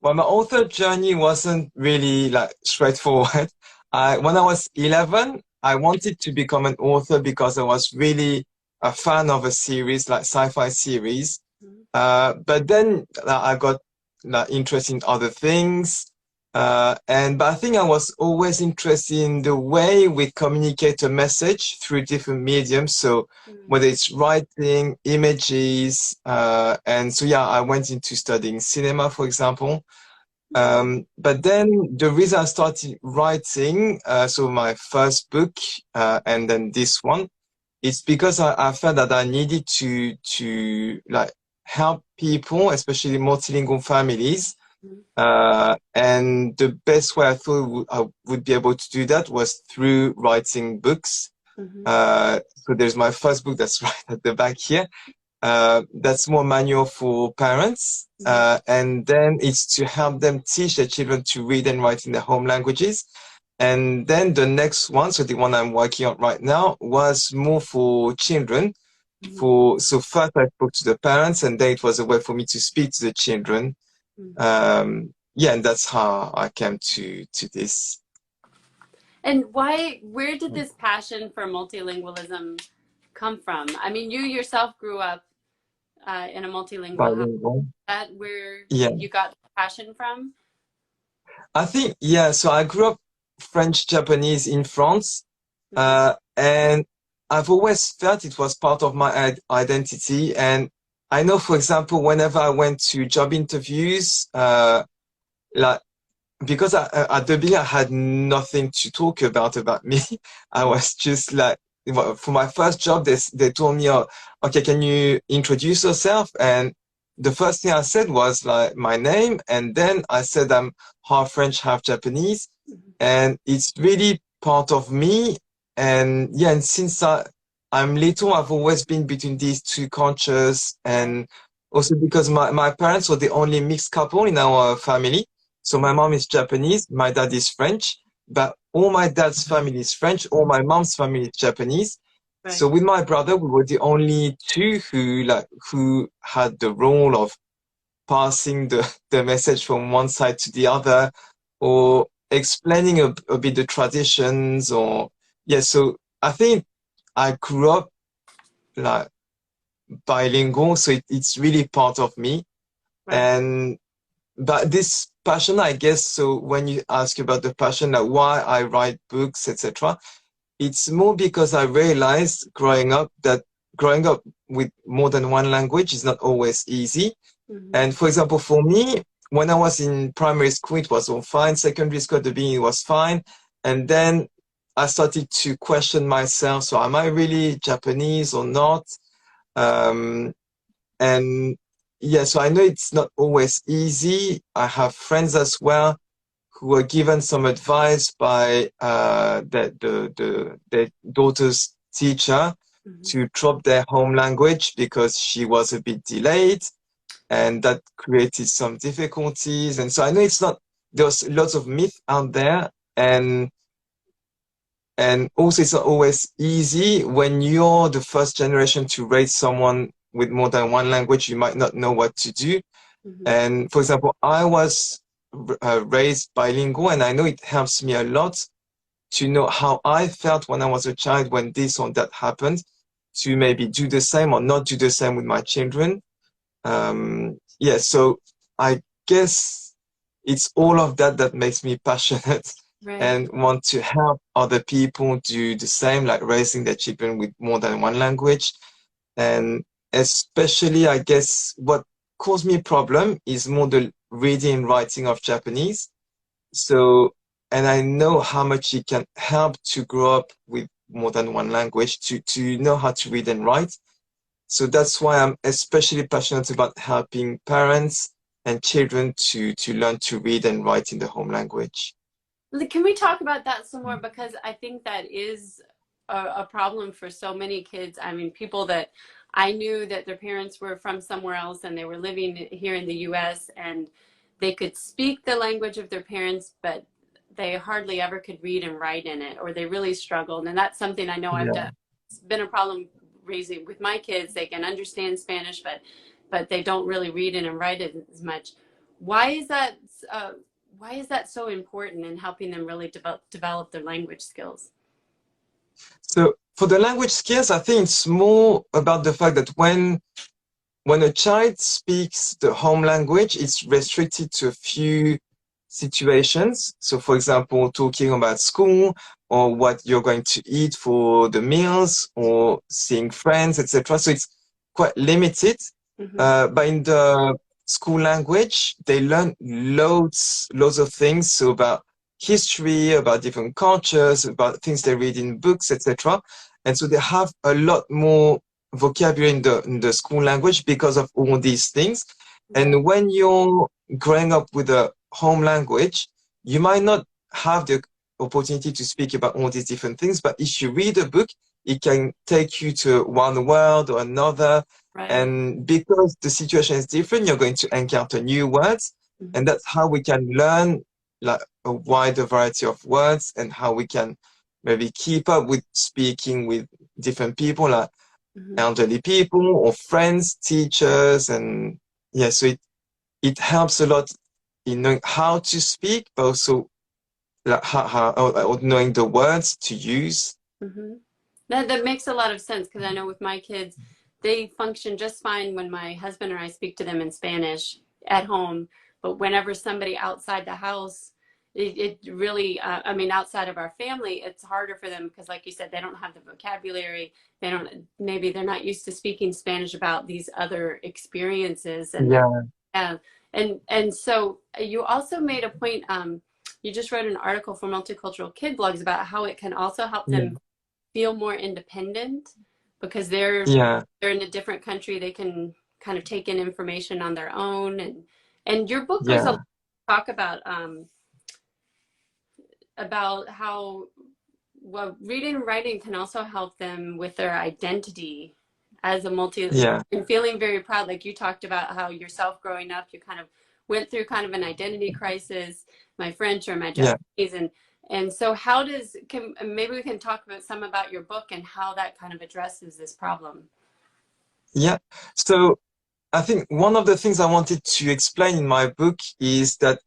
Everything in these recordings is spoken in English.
Well, my author journey wasn't really like straightforward. When I was 11, I wanted to become an author because I was really a fan of a series, like sci-fi series. Mhm. But then I got like, interested in other things. But I think I was always interested in the way we communicate a message through different mediums. So Mm. whether it's writing, images, and so yeah, I went into studying cinema, for example. Mm. But then the reason I started writing, so my first book, and then this one, it's because I felt that I needed to like help people, especially multilingual families. Mhm. And the best way I thought I would be able to do that was through writing books. Mhm. So there's my first book that's right at the back here. That's more manual for parents. Mhm. And then it's to help them teach their children to read and write in their home languages. And then the next one, so the one I'm working on right now, was more for children. Mhm. So first I spoke to the parents, and then it was a way for me to speak to the children. Mhm. Yeah, and that's how I came to this. And where did this passion for multilingualism come from? I mean, you yourself grew up in a multilingual house. Bilingual. Is that where Yeah, you got the passion from? I think, yeah, so I grew up French Japanese in France. Hmm. And I've always felt it was part of my identity. And I know, for example, whenever I went to job interviews, like because at the beginning I had nothing to talk about me. I was just like, well, for my first job, they told me, oh, okay, can you introduce yourself? And the first thing I said was like my name, and then I said I'm half French, half Japanese, Hmm. and it's really part of me. And yeah, and since I'm little, I've always been between these two cultures, Right. and also because my parents were the only mixed couple in our family. So my Hmm. mom is Japanese, my dad is French, but all my dad's family is French, all my mom's family is Japanese. So Right. with my brother, we were the only two who had the role of passing the message from one side to the other, or explaining a bit the traditions, or yeah. So I think I grew up like bilingual, so it's really part of me. Right. And but this passion, I guess, so when you ask about the passion, like why I write books, etc., it's more because I realized growing up with more than one language is not always easy. Hmm. And for example, for me, when I was in primary school, it was all fine. Secondary school at the beginning was fine. And then I started to question myself. So am I really Japanese or not? Um, and yeah, so I know it's not always easy. I have friends as well who were given some advice by their daughter's teacher Hmm. to drop their home language because she was a bit delayed, and that created some difficulties. And so I know it's not, there's lots of myth out there, and also it's not always easy when you're the first generation to raise someone with more than one language. You might not know what to do. Hmm. And for example, I was raised bilingual, and I know it helps me a lot to know how I felt when I was a child when this or that happened, to maybe do the same or not do the same with my children. Yeah, so I guess it's all of that that makes me passionate Right. and want to help other people do the same, like raising their children with more than one language. And especially, I guess, what caused me a problem is more the reading and writing of Japanese. So, and I know how much it can help to grow up with more than one language, to know how to read and write. So that's why I'm especially passionate about helping parents and children to learn to read and write in the home language. Can we talk about that some more? Because I think that is a problem for so many kids. I mean, people that I knew that their parents were from somewhere else and they were living here in the US and they could speak the language of their parents, but they hardly ever could read and write in it, or they really struggled. And that's something I know I've Yeah. done. It's been a problem raising with my kids. They can understand Spanish, but they don't really read it and write it as much. Why is that? Uh, why is that so important in helping them really develop their language skills? So for the language skills, I think it's more about the fact that when a child speaks the home language, it's restricted to a few situations. So, for example, talking about school or what you're going to eat for the meals or seeing friends, etc. So it's quite limited. Mm-hmm. But in the school language, they learn loads of things. So about history, about different cultures, about things they read in books, etc. And so they have a lot more vocabulary in the school language because of all these things. Right. And when you're growing up with a home language, you might not have the opportunity to speak about all these different things, but if you read a book, it can take you to one word or another. Right. And because the situation is different, you're going to encounter new words. Mm-hmm. And that's how we can learn like a wider variety of words and how we can maybe keep up with speaking with different people, like Mm-hmm. elderly people or friends, teachers, and yeah, so it helps a lot in knowing how to speak, but also like or knowing the words to use. Mm-hmm. That makes a lot of sense because I know with my kids, they function just fine when my husband or I speak to them in Spanish at home. But whenever somebody outside the house, it really, I mean, outside of our family, it's harder for them because, like you said, they don't have the vocabulary. They don't, maybe they're not used to speaking Spanish about these other experiences. And that, Yeah, and so you also made a point, you just wrote an article for Multicultural Kid Blogs about how it can also help yeah, them feel more independent because yeah, they're in a different country. They can kind of take in information on their own, and your book goes a lot yeah, to talk about how well reading and writing can also help them with their identity as a multi yeah, and feeling very proud. Like you talked about how yourself growing up, you kind of went through kind of an identity crisis, my French or my yeah, Japanese, and so how does can maybe we can talk about some about your book and how that kind of addresses this problem. yeah. So I think one of the things I wanted to explain in my book is that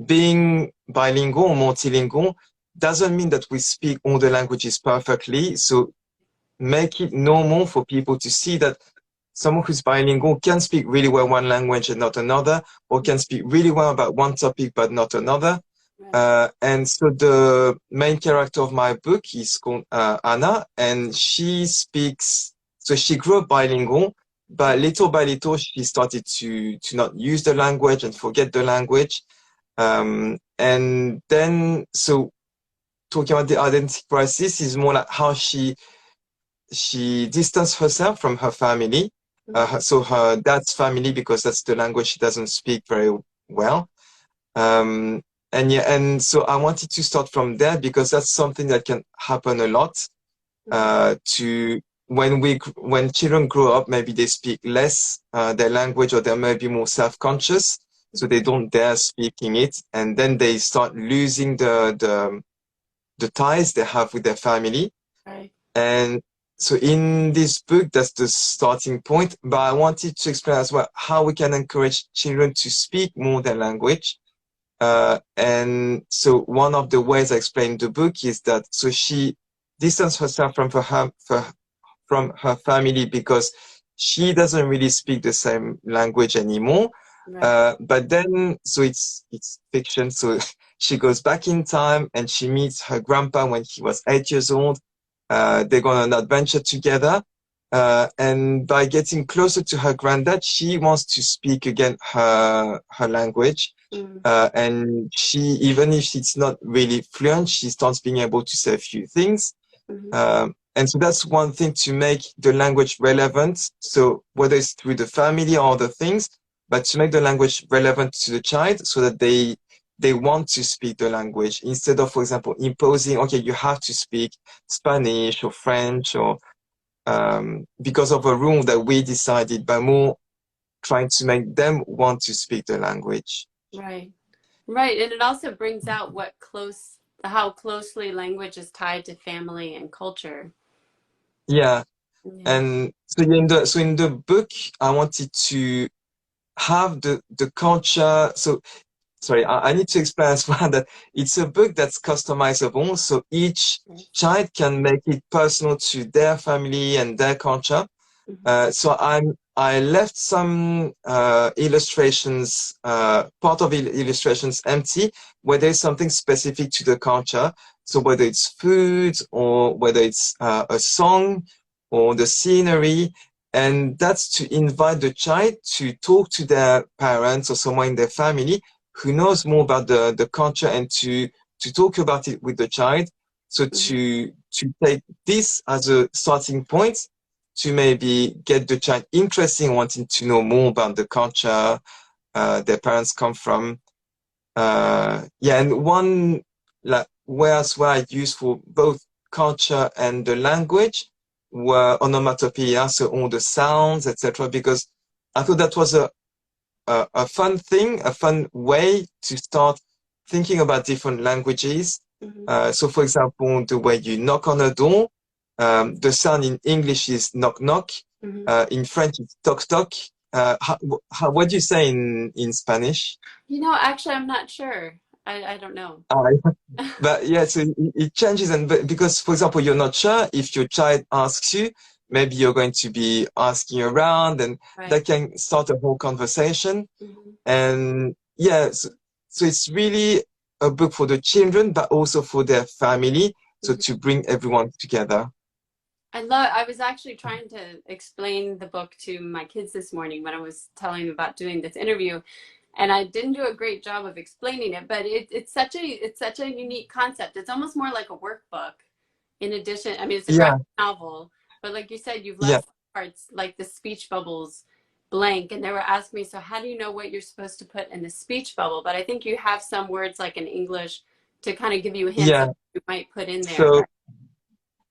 being bilingual or multilingual doesn't mean that we speak all the languages perfectly. So make it normal for people to see that someone who's bilingual can speak really well one language and not another, or can speak really well about one topic but not another. Right. And so the main character of my book is called Anna, and she speaks. So she grew up bilingual, but little by little she started to not use the language and forget the language. And then so talking about the identity crisis is more like how she distanced herself from her family. So her dad's family, because that's the language she doesn't speak very well. Um, and yeah, and so I wanted to start from there because that's something that can happen a lot. Mm-hmm. To when children grow up, maybe they speak less their language, or they're maybe more self-conscious, so they don't dare speaking it, and then they start losing the ties they have with their family. Right. And so in this book, that's the starting point. But I wanted to explain as well how we can encourage children to speak more their language. And so one of the ways I explain in the book is that so she distanced herself from her family because she doesn't really speak the same language anymore. Right. But then, so it's fiction. So she goes back in time and she meets her grandpa when he was 8 years old. They go on an adventure together. And by getting closer to her granddad, she wants to speak again her language. Mm-hmm. And she, even if it's not really fluent, she starts being able to say a few things. Mm-hmm. And so that's one thing, to make the language relevant. So whether it's through the family or other things, but to make the language relevant to the child so that they want to speak the language instead of, for example, imposing, okay, you have to speak Spanish or French or because of a rule that we decided, but more trying to make them want to speak the language. Right. Right. And it also brings out how closely language is tied to family and culture. Yeah. Yeah. And so in the book, I wanted to have the culture. So sorry, I need to explain as well that it's a book that's customizable, so each child can make it personal to their family and their culture. So I left some illustrations, part of illustrations empty, where there's something specific to the culture. So whether it's food or whether it's a song or the scenery, and that's to invite the child to talk to their parents or someone in their family who knows more about the culture and to talk about it with the child. So to take this as a starting point to maybe get the child interested in wanting to know more about the culture their parents come from. Yeah, and one like words where I use for both culture and the language were onomatopoeia, so all the sounds, etc. Because I thought that was a fun thing, a fun way to start thinking about different languages. So, for example, the way you knock on a door, the sound in English is knock knock. In French, it's toc toc. What do you say in Spanish? You know, actually, I'm not sure. I don't know. But yeah, so it changes, and because, for example, you're not sure if your child asks you, maybe you're going to be asking around, and that Right. can start a whole conversation. Mm-hmm. And yeah, so it's really a book for the children, but also for their family, so to bring everyone together. I was actually trying to explain the book to my kids this morning when I was telling them about doing this interview, and I didn't do a great job of explaining it, but it's such a unique concept. It's almost more like a workbook in addition. I mean, it's a graphic Yeah, novel, but like you said, you've yeah, left parts like the speech bubbles blank, and they were asking me, so how do you know what you're supposed to put in the speech bubble? But I think you have some words like in English to kind of give you hints of yeah. what you might put in there. So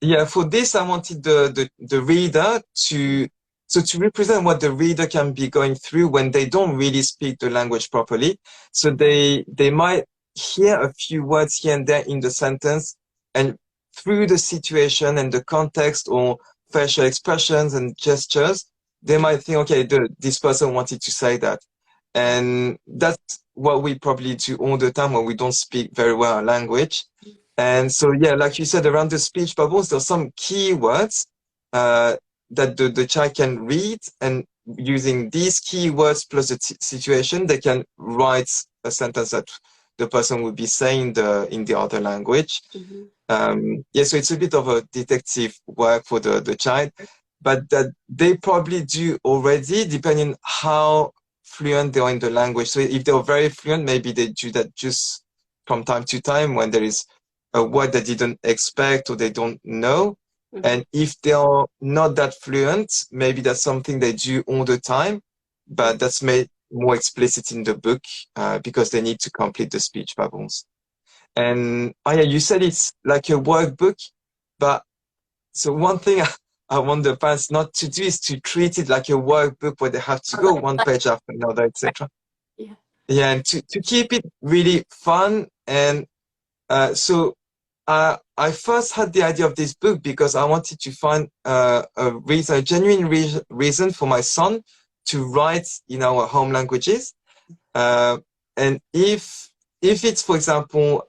yeah, for this, I wanted the reader to so to represent what the reader can be going through when they don't really speak the language properly. So they might hear a few words here and there in the sentence, and through the situation and the context or facial expressions and gestures, they might think, okay, this person wanted to say that. And that's what we probably do all the time when we don't speak very well a language. And so, yeah, like you said, around the speech bubbles, there's some keywords that the child can read, and using these keywords plus the situation, they can write a sentence that the person would be saying in the other language. Mm-hmm. Yeah, so it's a bit of a detective work for the child, but that they probably do already, depending how fluent they are in the language. So if they're very fluent, maybe they do that just from time to time when there is a word they didn't expect or they don't know. Mm-hmm. And if they are not that fluent, maybe that's something they do all the time, but that's made more explicit in the book because they need to complete the speech bubbles. And oh yeah, you said it's like a workbook, but so one thing I want the parents not to do is to treat it like a workbook where they have to Oh, go one page after another, right. etc. Yeah. Yeah, and to keep it really fun. And so I first had the idea of this book because I wanted to find a reason, a genuine reason for my son to write in our home languages. Uh, and if it's, for example,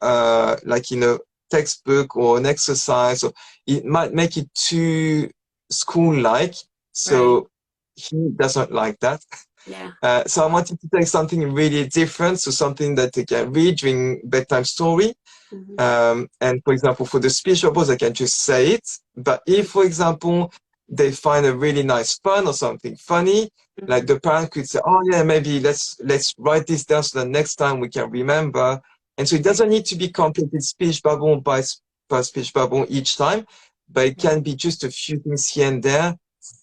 like in a textbook or an exercise, or it might make it too school-like. Right. So he doesn't like that. Yeah. So I wanted to take something really different, so something that they can read during bedtime story. Mm-hmm. And for example, for the speech bubbles, I can just say it. But if, for example, they find a really nice pun or something funny, like the parent could say, "Oh yeah, maybe let's write this down so that next time we can remember." And so it doesn't need to be completed speech bubble by speech bubble each time, but it can be just a few things here and there.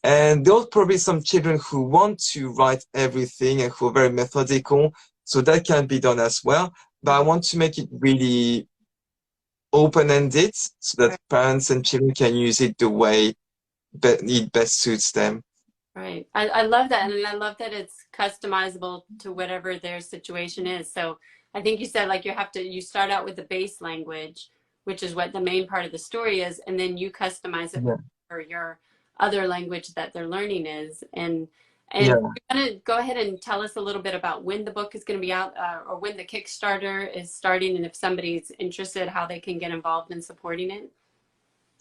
And there are probably some children who want to write everything and who are very methodical, so that can be done as well. But I want to make it really open-ended so that parents and children can use it the way that it best suits them. Right. I love that. And I love that it's customizable to whatever their situation is. So I think you said like you start out with the base language, which is what the main part of the story is, and then you customize it Yeah. for your other language that they're learning is. And Yeah. you want to go ahead and tell us a little bit about when the book is going to be out, or when the Kickstarter is starting, and if somebody's interested, how they can get involved in supporting it?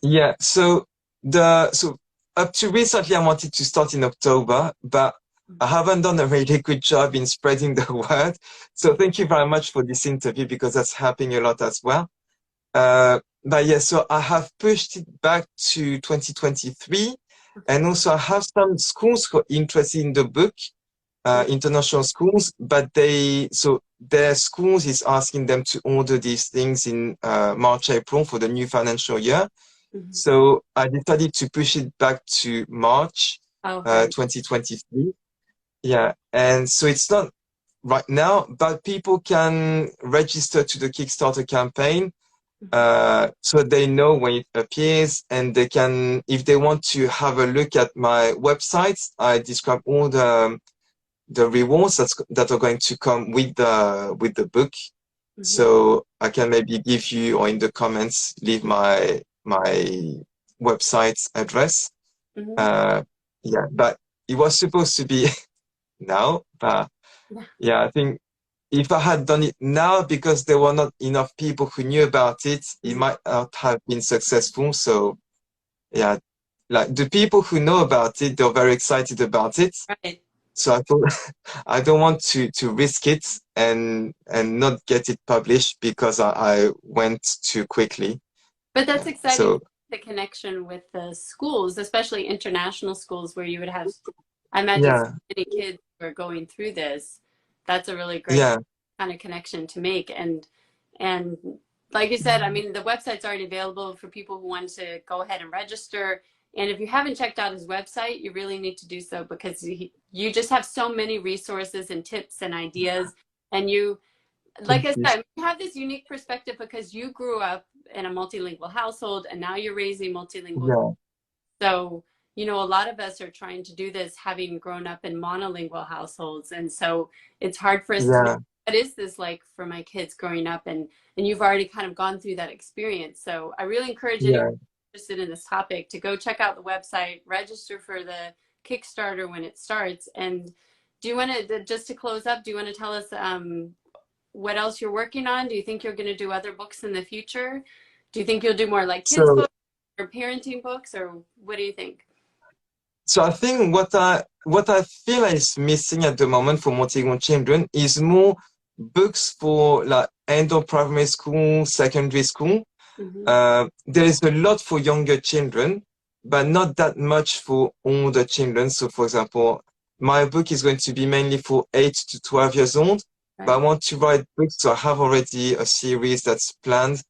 Yeah. So up to recently, I wanted to start in October, but I haven't done a really good job in spreading the word. So thank you very much for this interview because that's helping a lot as well. But yeah, so I have pushed it back to 2023. And also I have some schools who are interested in the book, international schools, but so their schools is asking them to order these things in March, April for the new financial year. Mhm. So I decided to push it back to March Oh, very. 2023. Yeah. And so it's not right now, but people can register to the Kickstarter campaign Mhm. so they know when it appears and they can, if they want to have a look at my website, I describe all the rewards that are going to come with the book. Mhm. So I can maybe give you or in the comments leave my website address. Mhm. Uh, yeah, but it was supposed to be now, but Yeah. yeah, I think if I had done it now because there were not enough people who knew about it, it Mhm. might not have been successful. So yeah, like the people who know about it, they're very excited about it. Right. So I thought I don't want to risk it and not get it published because I went too quickly. But that's Yeah. exciting, So the connection with the schools, especially international schools where you would have, I imagine, so yeah, many kids who are going through this. That's a really great yeah, kind of connection to make. And like you said, I mean, the website's already available for people who want to go ahead and register. And if you haven't checked out his website, you really need to do so because you just have so many resources and tips and ideas. And you, like thank I you. said, you have this unique perspective because you grew up in a multilingual household and now you're raising multilingual. Yeah, So, you know, a lot of us are trying to do this having grown up in monolingual households. And so it's hard for us to know yeah, what is this like for my kids growing up, and you've already kind of gone through that experience. So I really encourage anyone yeah. interested in this topic to go check out the website, register for the Kickstarter when it starts. And do you want to, just to close up, do you want to tell us what else you're working on? Do you think you're going to do other books in the future? Do you think you'll do more like kids So books or parenting books, or what do you think? so I think what I feel is missing at the moment for multilingual children is more books for like end of primary school, secondary school. Mm-hmm. There is a lot for younger children, but not that much for older children. So, for example, my book is going to be mainly for 8 to 12 years old, but I Right. want to write books. So I have already a series that's planned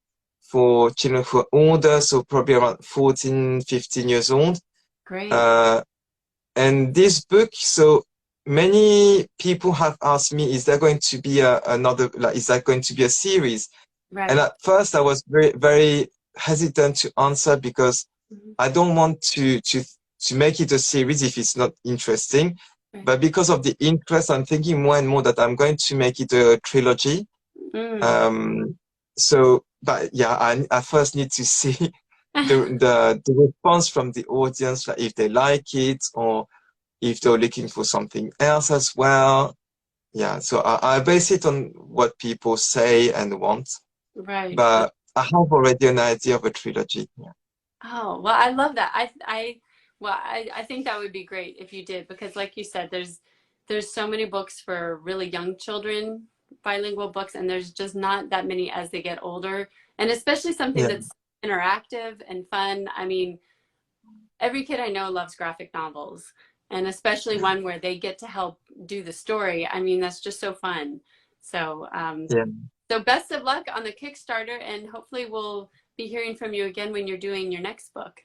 for children who are older, so probably around 14, 15 years old. Great. Uh, and this book, so many people have asked me, is there going to be another, like, is that going to be a series? And Right. at first, I was very, very hesitant to answer because Mm-hmm. I don't want to make it a series if it's not interesting. Right. But because of the interest, I'm thinking more and more that I'm going to make it a trilogy. Mm. Um, but yeah, I first need to see the response from the audience, like if they like it or if they're looking for something else as well. Yeah, so I base it on what people say and want, Right. but I have already an idea of a trilogy. Yeah. Oh, well, I love that. I think that would be great if you did, because like you said, there's so many books for really young children, bilingual books, and there's just not that many as they get older. And especially something Yeah, that's interactive and fun. I mean, every kid I know loves graphic novels, and especially one where they get to help do the story. I mean, that's just so fun. So, yeah. so best of luck on the Kickstarter, and hopefully we'll be hearing from you again when you're doing your next book.